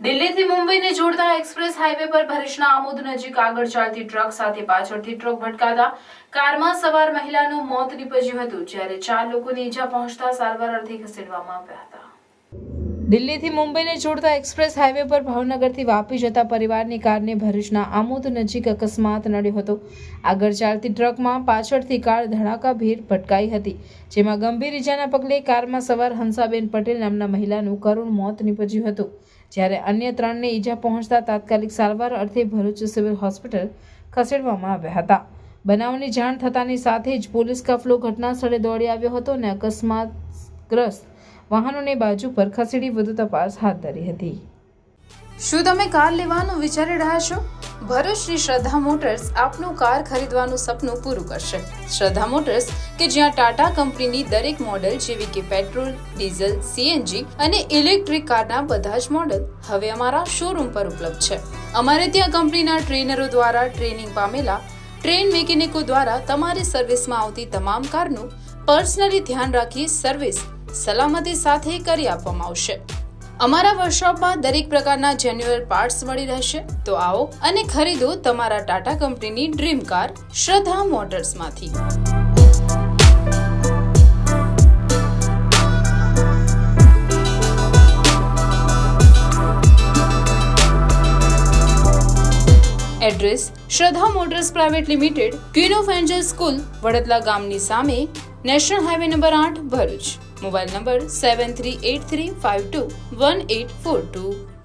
દિલ્હીથી મુંબઈને જોડતા express highway પર ભરૂચના આમોદ નજીક આગળ ચાલતી ટ્રક સાથે પાછળથી ટ્રક ભટકાતા કારમાં સવાર મહિલાનું મોત નીપજ્યું હતું, જ્યારે 4 લોકોને ઈજા પહોંચતા સારવાર અર્થે ખસેડવામાં આવ્યા હતા. દિલ્હીથી મુંબઈને જોડતા એક્સપ્રેસ હાઈવે પર ભાવનગરથી વાપી જતા પરિવારની કારને ભરૂચના આમોદ નજીક અકસ્માત નડ્યો હતો. આગળ ચાલતી ટ્રકમાં પાછળથી કાર ધડાકાભેર ભટકાઈ હતી, જેમાં ગંભીર ઈજાના પગલે કારમાં સવાર હંસાબેન પટેલ નામના મહિલાનું કરુણ મોત નીપજ્યું હતું, જ્યારે અન્ય 3ને ઈજા પહોંચતા તાત્કાલિક સારવાર અર્થે ભરૂચ સિવિલ હોસ્પિટલ ખસેડવામાં આવ્યા હતા. બનાવની જાણ થતાની સાથે જ પોલીસ કાફલો ઘટના સ્થળે દોડી આવ્યો હતો અને અકસ્માતગ્રસ્ત વાહનોને બાજુ પર ખસેડી વધુ તપાસ હાથ ધરી હતી. શું તમે કાર લેવાનું વિચારી રહ્યા છો? ભરૂચની શ્રદ્ધા મોટર્સ આપનું કાર ખરીદવાનું સપનું પૂરું કરશે. શ્રદ્ધા મોટર્સ કે જ્યાં ટાટા કંપનીની દરેક મોડેલ જેવી કે પેટ્રોલ, ડીઝલ, સીએનજી અને ઇલેક્ટ્રિક કારના બધા જ મોડેલ હવે અમારા શોરૂમ પર ઉપલબ્ધ છે. અમારે ત્યાં કંપનીના ટ્રેનરો દ્વારા ટ્રેનિંગ પામેલા ટ્રેન મેકેનિકો દ્વારા તમારી સર્વિસમાં આવતી તમામ કારનું પર્સનલી ધ્યાન રાખી સર્વિસ સલામતી સાથે કરી આપવામાં આવશે. અમારા વર્કશોપમાં દરેક પ્રકારના જેન્યુઅલ પાર્ટ્સ મળી રહેશે. તો આવો અને ખરીદો તમારા ટાટા કંપનીની ડ્રીમ કાર શ્રદ્ધા મોટર્સમાંથી. એડ્રેસ: શ્રદ્ધા motors private limited, queen of Angel school, Vadadla ગામની સામે, national highway number 8, Bharuch. Mobile number 7383521842.